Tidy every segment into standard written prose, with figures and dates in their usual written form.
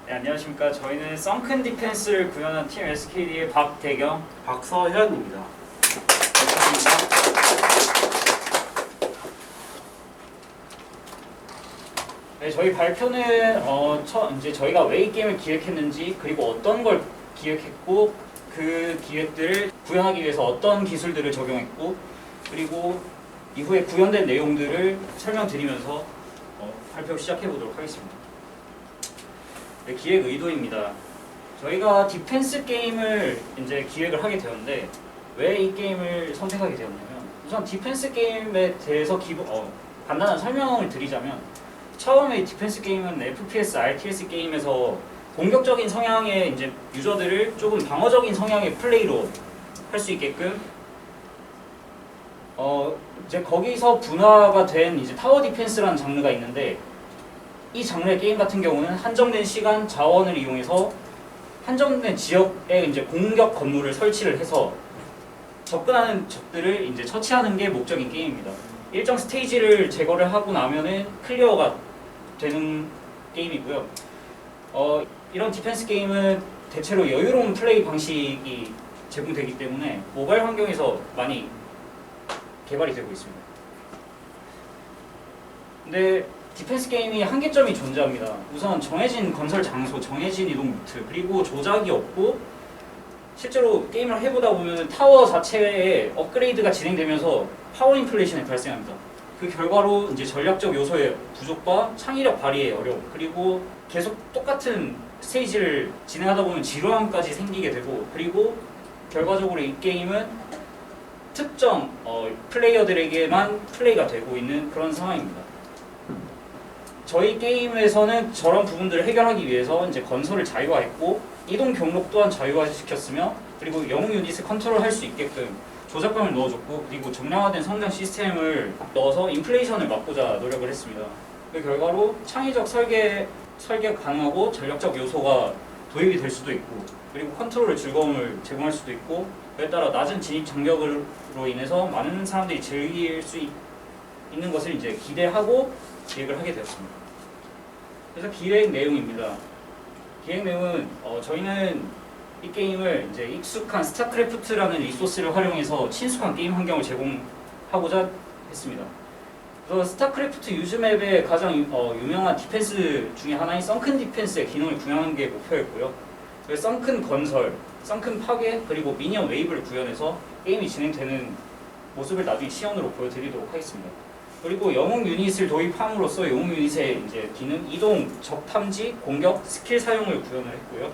네, 안녕하십니까. 저희는 썬큰 디펜스를 구현한 팀 SKD의 박대경, 박서현입니다. 반갑습니다. 네, 저희 발표는 이제 저희가 왜 이 게임을 기획했는지, 그리고 어떤 걸 기획했고 그 기획들을 구현하기 위해서 어떤 기술들을 적용했고, 그리고 이후에 구현된 내용들을 설명드리면서 발표 시작해 보도록 하겠습니다. 네, 기획 의도입니다. 저희가 디펜스 게임을 이제 기획을 하게 되었는데, 왜 이 게임을 선택하게 되었냐면, 우선 디펜스 게임에 대해서 간단한 설명을 드리자면, 처음에 디펜스 게임은 FPS, RTS 게임에서 공격적인 성향의 이제 유저들을 조금 방어적인 성향의 플레이로 할 수 있게끔 이제 거기서 분화가 된 이제 타워 디펜스라는 장르가 있는데, 이 장르의 게임 같은 경우는 한정된 시간, 자원을 이용해서 한정된 지역에 이제 공격 건물을 설치를 해서 접근하는 적들을 이제 처치하는 게 목적인 게임입니다. 일정 스테이지를 제거를 하고 나면은 클리어가 되는 게임이고요. 이런 디펜스 게임은 대체로 여유로운 플레이 방식이 제공되기 때문에 모바일 환경에서 많이 개발이 되고 있습니다. 근데 디펜스 게임이 한계점이 존재합니다. 우선 정해진 건설 장소, 정해진 이동 루트, 그리고 조작이 없고, 실제로 게임을 해보다 보면 타워 자체에 업그레이드가 진행되면서 파워 인플레이션이 발생합니다. 그 결과로 이제 전략적 요소의 부족과 창의력 발휘의 어려움, 그리고 계속 똑같은 스테이지를 진행하다 보면 지루함까지 생기게 되고, 그리고 결과적으로 이 게임은 특정 플레이어들에게만 플레이가 되고 있는 그런 상황입니다. 저희 게임에서는 저런 부분들을 해결하기 위해서 이제 건설을 자유화했고, 이동 경로 또한 자유화시켰으며, 그리고 영웅 유닛을 컨트롤할 수 있게끔 조작감을 넣어줬고, 그리고 정량화된 성장 시스템을 넣어서 인플레이션을 막고자 노력을 했습니다. 그 결과로 창의적 설계가 가능하고 전략적 요소가 도입이 될 수도 있고, 그리고 컨트롤의 즐거움을 제공할 수도 있고, 그에 따라 낮은 진입 장벽으로 인해서 많은 사람들이 즐길 수 있는 것을 이제 기대하고 기획을 하게 되었습니다. 그래서 기획 내용입니다. 기획 내용은 저희는 이 게임을 이제 익숙한 스타크래프트라는 리소스를 활용해서 친숙한 게임 환경을 제공하고자 했습니다. 그래서 스타크래프트 유즈맵의 가장 유명한 디펜스 중에 하나인 썬큰 디펜스의 기능을 구현하는 게 목표였고요. 그래서 썬큰 건설, 썬큰 파괴, 그리고 미니언 웨이브를 구현해서 게임이 진행되는 모습을 나중에 시연으로 보여드리도록 하겠습니다. 그리고 영웅 유닛을 도입함으로써 영웅 유닛의 이제 기능, 이동, 적 탐지, 공격, 스킬 사용을 구현을 했고요.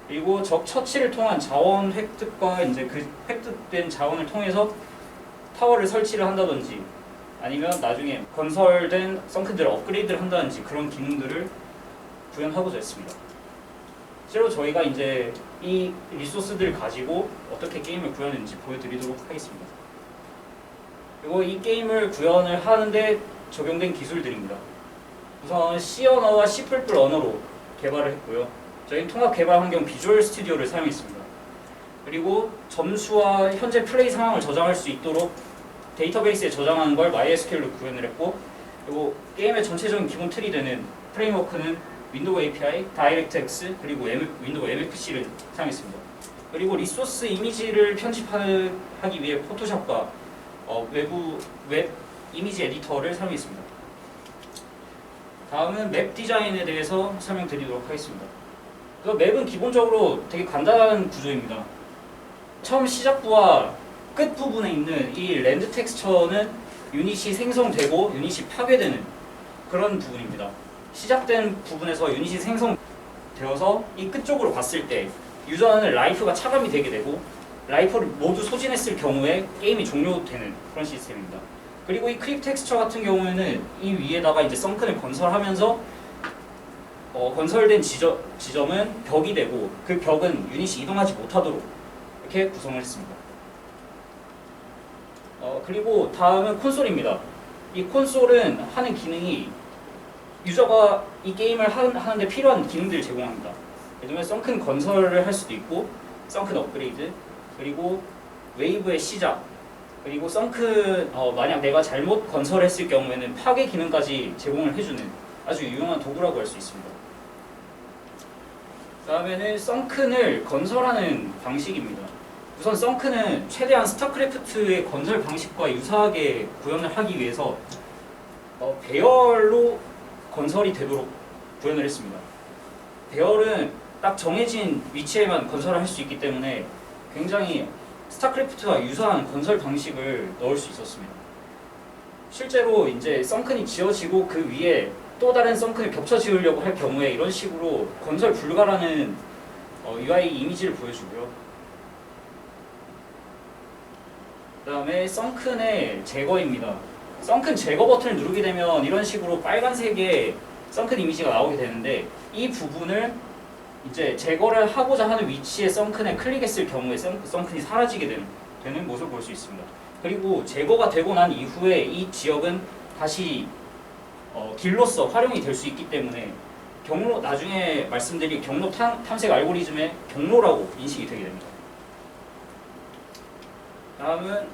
그리고 적 처치를 통한 자원 획득과 이제 그 획득된 자원을 통해서 타워를 설치를 한다든지, 아니면 나중에 건설된 썬큰들을 업그레이드를 한다든지 그런 기능들을 구현하고자 했습니다. 실제로 저희가 이제 이 리소스들을 가지고 어떻게 게임을 구현했는지 보여드리도록 하겠습니다. 그리고 이 게임을 구현을 하는데 적용된 기술들입니다. 우선 C 언어와 C++ 언어로 개발을 했고요. 저희는 통합 개발 환경 비주얼 스튜디오를 사용했습니다. 그리고 점수와 현재 플레이 상황을 저장할 수 있도록 데이터베이스에 저장하는 걸 MySQL로 구현을 했고, 그리고 게임의 전체적인 기본 틀이 되는 프레임워크는 윈도우 API, 다이렉트X, 그리고 윈도우 MFC를 사용했습니다. 그리고 리소스 이미지를 편집하기 위해 포토샵과 외부 웹 이미지 에디터를 사용했습니다. 다음은 맵 디자인에 대해서 설명드리도록 하겠습니다. 그 맵은 기본적으로 되게 간단한 구조입니다. 처음 시작부와 끝 부분에 있는 이 랜드 텍스처는 유닛이 생성되고 유닛이 파괴되는 그런 부분입니다. 시작된 부분에서 유닛이 생성되어서 이 끝쪽으로 봤을 때 유저는 라이프가 차감이 되게 되고, 라이프를 모두 소진했을 경우에 게임이 종료되는 그런 시스템입니다. 그리고 이 크립 텍스처 같은 경우에는 이 위에다가 이제 썬큰을 건설하면서 건설된 지점은 벽이 되고, 그 벽은 유닛이 이동하지 못하도록 이렇게 구성을 했습니다. 그리고 다음은 콘솔입니다. 이 콘솔은 하는 기능이 유저가 이 게임을 하는데 필요한 기능들을 제공합니다. 예를 들면 썬큰 건설을 할 수도 있고, 썬큰 업그레이드, 그리고 웨이브의 시작, 그리고 썬큰 만약 내가 잘못 건설했을 경우에는 파괴 기능까지 제공을 해주는 아주 유용한 도구라고 할 수 있습니다. 다음에는 썬큰을 건설하는 방식입니다. 우선 썬큰은 최대한 스타크래프트의 건설 방식과 유사하게 구현을 하기 위해서 배열로 건설이 되도록 구현을 했습니다. 배열은 딱 정해진 위치에만 건설을 할 수 있기 때문에 굉장히 스타크래프트와 유사한 건설 방식을 넣을 수 있었습니다. 실제로 이제 썬큰이 지어지고 그 위에 또 다른 썬큰을 겹쳐 지으려고 할 경우에 이런 식으로 건설 불가라는 UI 이미지를 보여주고요. 그 다음에 썬큰의 제거입니다. 썬큰 제거 버튼을 누르게 되면 이런 식으로 빨간색의 썬큰 이미지가 나오게 되는데 이 부분을 이제 제거를 하고자 하는 위치에 썬큰에 클릭했을 경우에 썬큰이 사라지게 되는 모습을 볼 수 있습니다. 그리고 제거가 되고 난 이후에 이 지역은 다시 길로서 활용이 될 수 있기 때문에 경로, 나중에 말씀드릴 경로 탐색 알고리즘의 경로라고 인식이 되게 됩니다. 다음은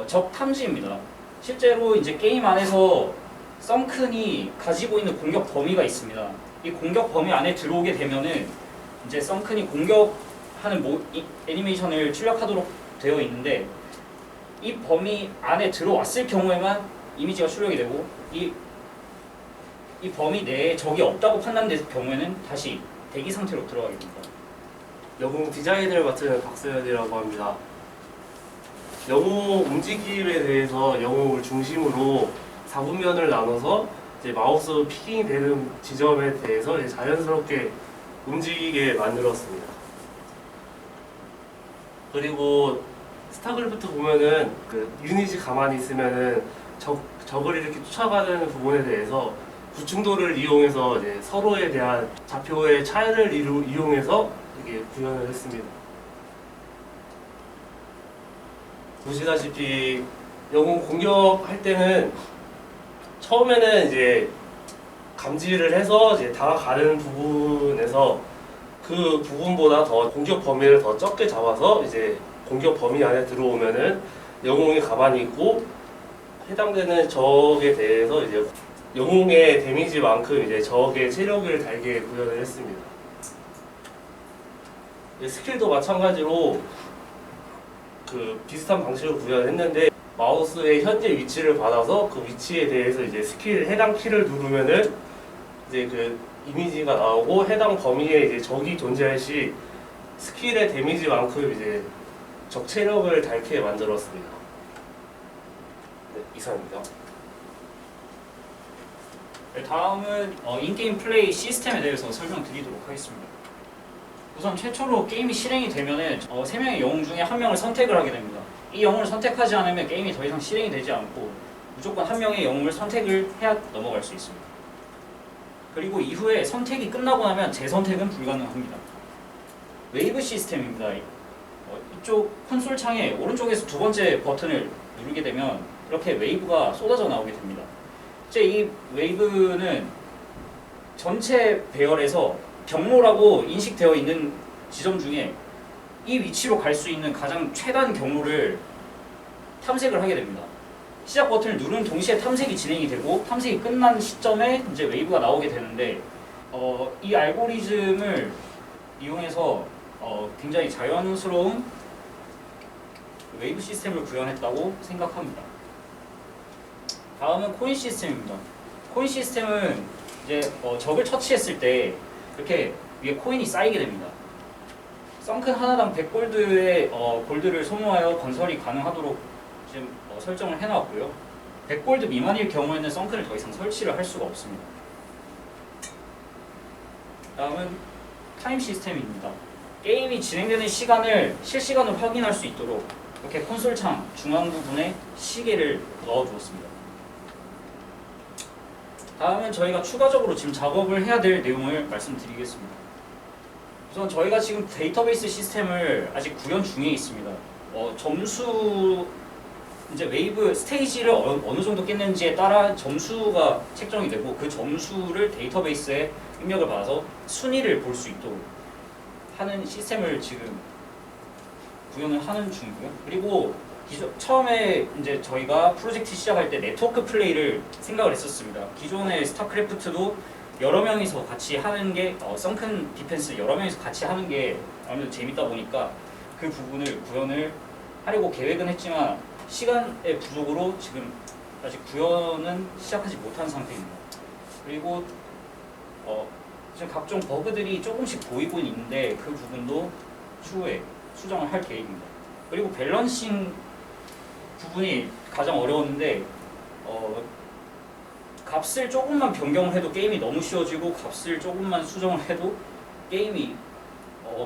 적 탐지입니다. 실제로 이제 게임 안에서 썬큰이 가지고 있는 공격 범위가 있습니다. 이 공격 범위 안에 들어오게 되면은 이제 썬큰이 공격하는 애니메이션을 출력하도록 되어 있는데 이 범위 안에 들어왔을 경우에만 이미지가 출력이 되고 이 범위 내에 적이 없다고 판단될 경우에는 다시 대기 상태로 들어가게 됩니다. 영웅 디자인을 맡은 박서연이라고 합니다. 영웅 움직임에 대해서 영웅을 중심으로 4분면을 나눠서 이제 마우스 피킹이 되는 지점에 대해서 이제 자연스럽게 움직이게 만들었습니다. 그리고 스타크래프트 보면은 그 유닛이 가만히 있으면은 적을 이렇게 쫓아가는 부분에 대해서 구충도를 이용해서 이제 서로에 대한 좌표의 차이를 이용해서 이렇게 구현을 했습니다. 보시다시피 영웅 공격할 때는 처음에는 이제 감지를 해서 이제 다가가는 부분에서 그 부분보다 더 공격 범위를 더 적게 잡아서 이제 공격 범위 안에 들어오면은 영웅이 가만히 있고 해당되는 적에 대해서 이제 영웅의 데미지만큼 이제 적의 체력을 달게 구현을 했습니다. 스킬도 마찬가지로 그 비슷한 방식으로 구현을 했는데 마우스의 현재 위치를 받아서 그 위치에 대해서 이제 스킬 해당 키를 누르면은 이제 그 이미지가 나오고 해당 범위에 이제 적이 존재할 시 스킬의 데미지만큼 이제 적 체력을 닳게 만들었습니다. 네, 이상입니다. 다음은 인게임 플레이 시스템에 대해서 설명드리도록 하겠습니다. 우선 최초로 게임이 실행이 되면은 3명의 영웅 중에 한 명을 선택을 하게 됩니다. 이 영웅을 선택하지 않으면 게임이 더 이상 실행이 되지 않고 무조건 한 명의 영웅을 선택을 해야 넘어갈 수 있습니다. 그리고 이후에 선택이 끝나고 나면 재선택은 불가능합니다. 웨이브 시스템입니다. 이쪽 콘솔 창에 오른쪽에서 두 번째 버튼을 누르게 되면 이렇게 웨이브가 쏟아져 나오게 됩니다. 이제 이 웨이브는 전체 배열에서 경로라고 인식되어 있는 지점 중에 이 위치로 갈 수 있는 가장 최단 경로를 탐색을 하게 됩니다. 시작 버튼을 누른 동시에 탐색이 진행이 되고 탐색이 끝난 시점에 이제 웨이브가 나오게 되는데 이 알고리즘을 이용해서 굉장히 자연스러운 웨이브 시스템을 구현했다고 생각합니다. 다음은 코인 시스템입니다. 코인 시스템은 이제 적을 처치했을 때 이렇게 위에 코인이 쌓이게 됩니다. 썬큰 하나당 100골드의 골드를 소모하여 건설이 가능하도록 지금 설정을 해놨고요. 100골드 미만일 경우에는 썬큰을 더 이상 설치를 할 수가 없습니다. 다음은 타임 시스템입니다. 게임이 진행되는 시간을 실시간으로 확인할 수 있도록 이렇게 콘솔 창 중앙 부분에 시계를 넣어주었습니다. 다음은 저희가 추가적으로 지금 작업을 해야 될 내용을 말씀드리겠습니다. 우선 저희가 지금 데이터베이스 시스템을 아직 구현 중에 있습니다. 점수 이제 웨이브 스테이지를 어느 정도 깼는지에 따라 점수가 책정이 되고 그 점수를 데이터베이스에 입력을 받아서 순위를 볼 수 있도록 하는 시스템을 지금 구현을 하는 중이고요. 그리고 처음에 이제 저희가 프로젝트 시작할 때 네트워크 플레이를 생각을 했었습니다. 기존의 스타크래프트도 여러 명이서 같이 하는 게 썬큰 디펜스 여러 명이서 같이 하는 게 아무래도 재밌다 보니까 그 부분을 구현을 하려고 계획은 했지만 시간의 부족으로 지금 아직 구현은 시작하지 못한 상태입니다. 그리고 지금 각종 버그들이 조금씩 보이고 있는데 그 부분도 추후에 수정을 할 계획입니다. 그리고 밸런싱 부분이 가장 어려웠는데 값을 조금만 변경을 해도 게임이 너무 쉬워지고 값을 조금만 수정을 해도 게임이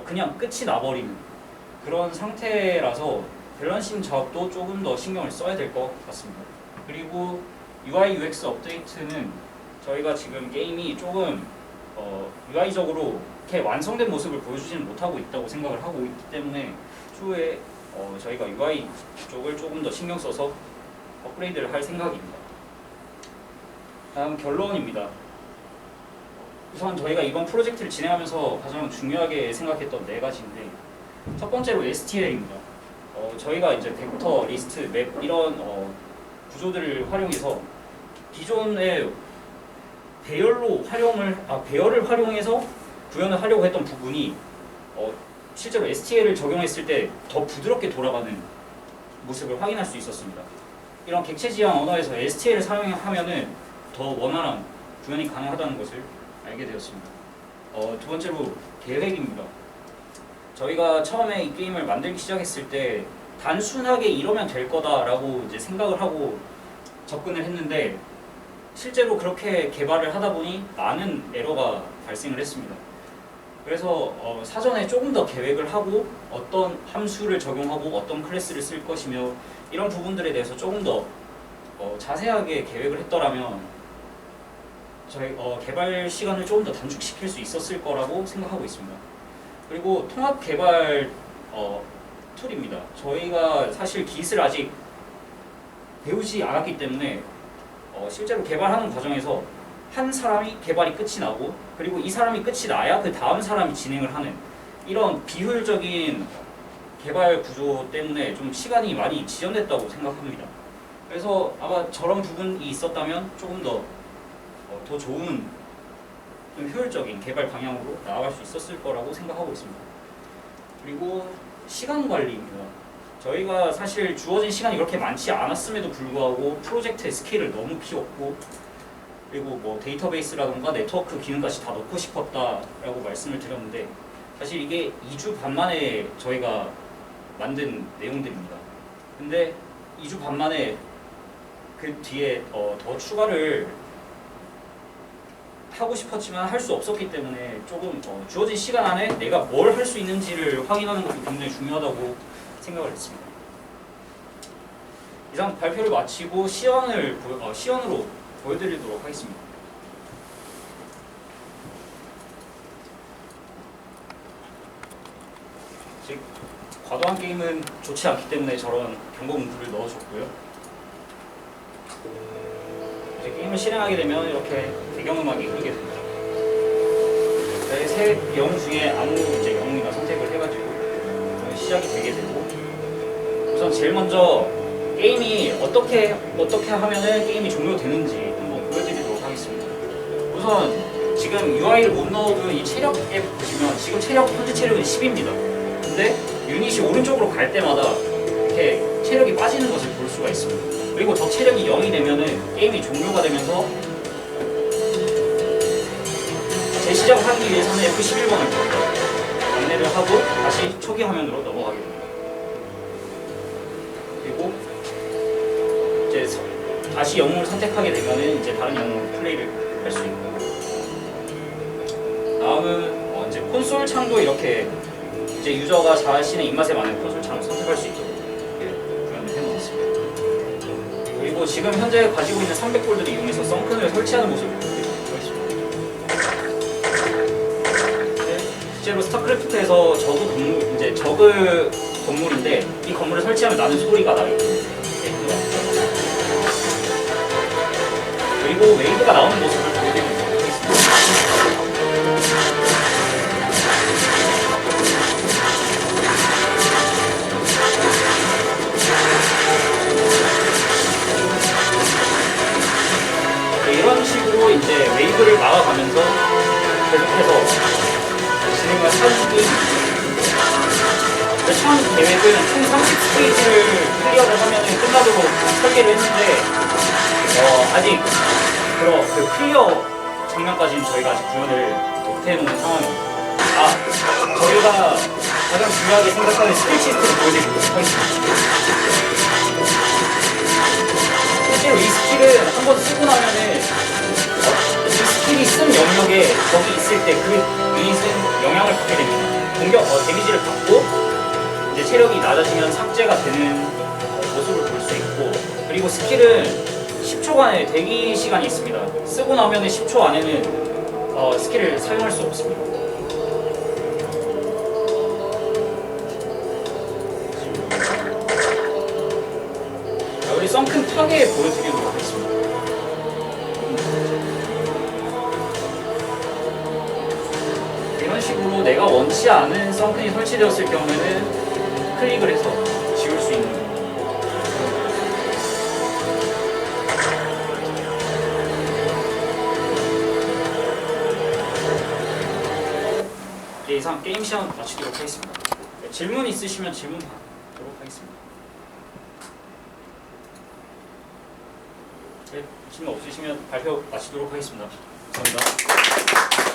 그냥 끝이 나버리는 그런 상태라서 밸런싱 작업도 조금 더 신경을 써야 될 것 같습니다. 그리고 UI UX 업데이트는 저희가 지금 게임이 조금 UI적으로 이렇게 완성된 모습을 보여주지는 못하고 있다고 생각을 하고 있기 때문에 추후에 저희가 UI 쪽을 조금 더 신경 써서 업그레이드를 할 생각입니다. 다음 결론입니다. 우선 저희가 이번 프로젝트를 진행하면서 가장 중요하게 생각했던 4가지인데 첫 번째로 STL입니다. 저희가 이제 벡터, 리스트, 맵 이런 구조들을 활용해서 기존의 배열을 활용해서 구현을 하려고 했던 부분이 실제로 STL을 적용했을 때 더 부드럽게 돌아가는 모습을 확인할 수 있었습니다. 이런 객체 지향 언어에서 STL을 사용하면은 더 원활한 구현이 가능하다는 것을 알게 되었습니다. 두 번째로 계획입니다. 저희가 처음에 이 게임을 만들기 시작했을 때 단순하게 이러면 될 거다라고 이제 생각을 하고 접근을 했는데 실제로 그렇게 개발을 하다 보니 많은 에러가 발생을 했습니다. 그래서 사전에 조금 더 계획을 하고 어떤 함수를 적용하고 어떤 클래스를 쓸 것이며 이런 부분들에 대해서 조금 더 자세하게 계획을 했더라면 저희 개발 시간을 조금 더 단축시킬 수 있었을 거라고 생각하고 있습니다. 그리고 통합 개발 툴입니다. 저희가 사실 깃을 아직 배우지 않았기 때문에 실제로 개발하는 과정에서 한 사람이 개발이 끝이 나고 그리고 이 사람이 끝이 나야 그 다음 사람이 진행을 하는 이런 비효율적인 개발 구조 때문에 좀 시간이 많이 지연됐다고 생각합니다. 그래서 아마 저런 부분이 있었다면 조금 더 좋은 좀 효율적인 개발 방향으로 나아갈 수 있었을 거라고 생각하고 있습니다. 그리고 시간 관리입니다. 저희가 사실 주어진 시간이 그렇게 많지 않았음에도 불구하고 프로젝트의 스케일을 너무 키웠고 그리고 뭐 데이터베이스라던가 네트워크 기능까지 다 넣고 싶었다라고 말씀을 드렸는데 사실 이게 2주 반 만에 저희가 만든 내용들입니다. 근데 2주 반 만에 그 뒤에 더 추가를 하고 싶었지만 할 수 없었기 때문에 조금 주어진 시간 안에 내가 뭘 할 수 있는지를 확인하는 것도 굉장히 중요하다고 생각을 했습니다. 이상 발표를 마치고 시연으로 보여드리도록 하겠습니다. 즉 과도한 게임은 좋지 않기 때문에 저런 경고 문구를 넣어줬고요. 이제 게임을 실행하게 되면 이렇게 배경음악이 흐르게 됩니다. 세 영웅 중에 아무 이제 영웅이나 선택을 해가지고 시작이 되게 되고 우선 제일 먼저 게임이 어떻게 하면은 게임이 종료되는지 한번 보여드리도록 하겠습니다. 우선 지금 UI를 못 넣어둔 이 체력 앱 보시면 지금 현재 체력은 10입니다. 근데 유닛이 오른쪽으로 갈 때마다 이렇게 체력이 빠지는 것을 볼 수가 있습니다. 그리고 저 체력이 0이 되면은 게임이 종료가 되면서 재시작하기 위해서는 F11번을 안내를 하고 다시 초기 화면으로 넘어가게 됩니다. 그리고 이제 다시 영웅을 선택하게 되면은 이제 다른 영웅 플레이를 할 수 있고 다음은 이제 콘솔 창도 이렇게 이제 유저가 자신의 입맛에 맞는 콘솔 창을 선택할 수 있도록 구현을 해놓았습니다. 그리고 지금 현재 가지고 있는 300골드를 이용해서 썬큰을 설치하는 모습을 보여드리겠습니다. 실제로 스타크래프트에서 저그 건물인데 이 건물을 설치하면 나는 소리가 나요. 그리고 웨이브가 나오는 모습을 보여드리도록 하겠습니다. 이런 식으로 이제 웨이브를 막아가면서 계획은 총 30스테이지를 클리어를 하면 끝나도록 설계를 했는데 아직 그 클리어 장면까지는 저희가 아직 구현을 못 해놓은 상황입니다. 저희가 가장 중요하게 생각하는 스킬 시스템을 보여드리도록 하겠습니다. 실제로 이 스킬은 한번 쓰고 나면은 이 스킬이 쓴 영역에 적이 있을 때 그 유닛은 영향을 받게 됩니다. 데미지를 받고 이제 체력이 낮아지면 삭제가 되는 모습을 볼 수 있고, 그리고 스킬은 10초간의 대기 시간이 있습니다. 쓰고 나면 10초 안에는 스킬을 사용할 수 없습니다. 자, 우리 썬큰 타겟 보여드리도록 하겠습니다. 이런 식으로 내가 원치 않은 썬큰이 설치되었을 경우에는 클릭을 해서 지울 수 있는 이상 게임 시간 마치도록 하겠습니다. 질문 있으시면 질문 받도록 하겠습니다. 질문 없으시면 발표 마치도록 하겠습니다. 감사합니다.